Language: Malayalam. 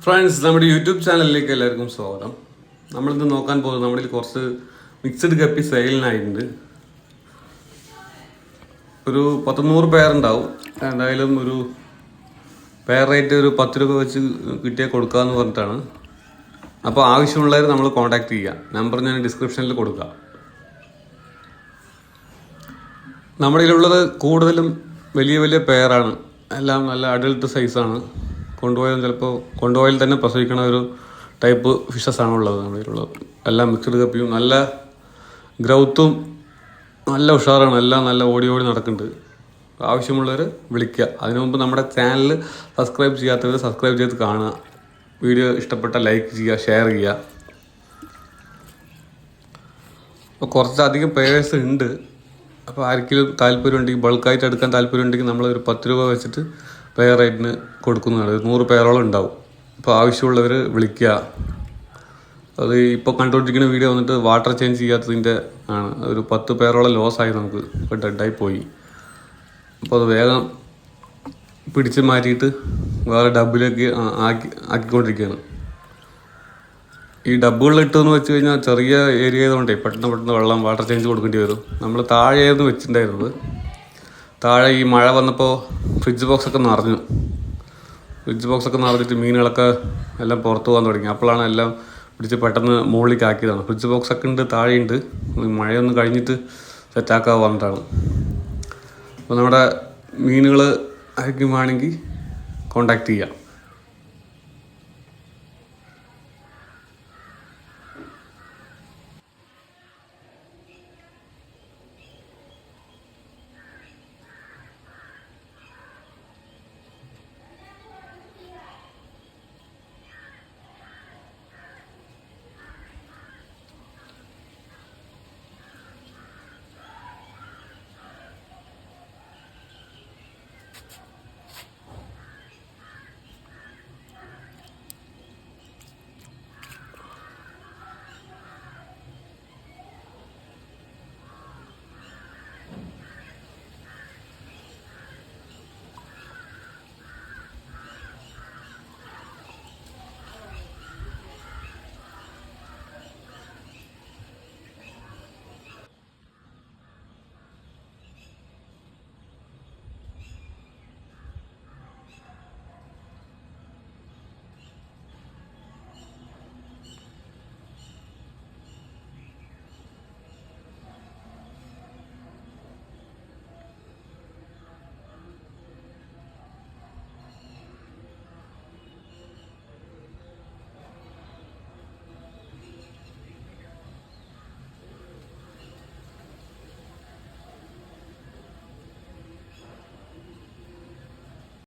ഫ്രണ്ട്സ്, നമ്മുടെ യൂട്യൂബ് ചാനലിലേക്ക് എല്ലാവർക്കും സ്വാഗതം. നമ്മളിന്ന് നോക്കാൻ പോകുന്നത് നമ്മളിൽ കുറച്ച് മിക്സഡ് ഗപ്പി സെയിലിനായിട്ടുണ്ട്. ഒരു 100 പേരുണ്ടാവും. എന്തായാലും ഒരു പെയർ റേറ്റ് ഒരു 10 രൂപ വെച്ച് കിട്ടിയാൽ കൊടുക്കാമെന്ന് പറഞ്ഞിട്ടാണ്. അപ്പോൾ ആവശ്യമുള്ളവർ നമ്മൾ കോൺടാക്ട് ചെയ്യുക. നമ്പർ ഞാൻ ഡിസ്ക്രിപ്ഷനിൽ കൊടുക്കാം. നമ്മളിലുള്ളത് കൂടുതലും വലിയ വലിയ പെയറാണ്. എല്ലാം നല്ല അഡൽട്ട് സൈസാണ്. കൊണ്ടുപോയാൽ തന്നെ പ്രസവിക്കണ ഒരു ടൈപ്പ് ഫിഷസ് ആണ് ഉള്ളത് നമ്മളിലുള്ളത്. എല്ലാം മിക്സഡ് കപ്പിയും നല്ല ഗ്രൗത്തും നല്ല ഉഷാറാണ്. എല്ലാം നല്ല ഓടി നടക്കുന്നുണ്ട്. ആവശ്യമുള്ളവർ വിളിക്കുക. അതിനു മുമ്പ് നമ്മുടെ ചാനൽ സബ്സ്ക്രൈബ് ചെയ്യാത്തവർ സബ്സ്ക്രൈബ് ചെയ്ത് കാണുക. വീഡിയോ ഇഷ്ടപ്പെട്ട ലൈക്ക് ചെയ്യുക, ഷെയർ ചെയ്യുക. അപ്പോൾ കുറച്ചധികം പേഴ്സ് ഉണ്ട്. അപ്പോൾ ആർക്കെങ്കിലും താല്പര്യമുണ്ടെങ്കിൽ, ബൾക്കായിട്ട് എടുക്കാൻ താല്പര്യമുണ്ടെങ്കിൽ നമ്മളൊരു 10 രൂപ വെച്ചിട്ട് പെയർ റേറ്റിന് കൊടുക്കുന്നതാണ്. 100 പേരോളം ഉണ്ടാവും. അപ്പോൾ ആവശ്യമുള്ളവർ വിളിക്കുക. അത് ഇപ്പോൾ കണ്ടുകൊണ്ടിരിക്കുന്ന വീഡിയോ വന്നിട്ട് വാട്ടർ ചേഞ്ച് ചെയ്യാത്തതിൻ്റെ ആണ്. ഒരു 10 പേരോളം ലോസായി, നമുക്ക് ഇപ്പോൾ ഡെഡായി പോയി. അപ്പോൾ അത് വേഗം പിടിച്ച് മാറ്റിയിട്ട് വേറെ ഡബ്ബിലേക്ക് ആക്കിക്കൊണ്ടിരിക്കുകയാണ്. ഈ ഡബ്ബുകളിൽ ഇട്ടെന്ന് വെച്ച് കഴിഞ്ഞാൽ ചെറിയ ഏരിയ ആയതുകൊണ്ടേ പെട്ടെന്ന് വെള്ളം വാട്ടർ ചേഞ്ച് കൊടുക്കേണ്ടി വരും. നമ്മൾ താഴെയായിരുന്നു വെച്ചിട്ടുണ്ടായിരുന്നത്. താഴെ ഈ മഴ വന്നപ്പോൾ ഫ്രിഡ്ജ് ബോക്സൊക്കെ നിറഞ്ഞിട്ട് മീനുകളൊക്കെ എല്ലാം പുറത്ത് പോകാൻ തുടങ്ങി. അപ്പോഴാണ് എല്ലാം പിടിച്ച് പെട്ടെന്ന് മുകളിലേക്ക് ആക്കിയതാണ്. ഫ്രിഡ്ജ് ബോക്സൊക്കെ ഉണ്ട്, താഴെയുണ്ട്. മഴയൊന്ന് കഴിഞ്ഞിട്ട് സെറ്റാക്കാൻ വന്നിട്ടാണ്. അപ്പോൾ നമ്മുടെ മീനുകൾ ആർക്കും വേണമെങ്കിൽ കോണ്ടാക്ട് ചെയ്യാം.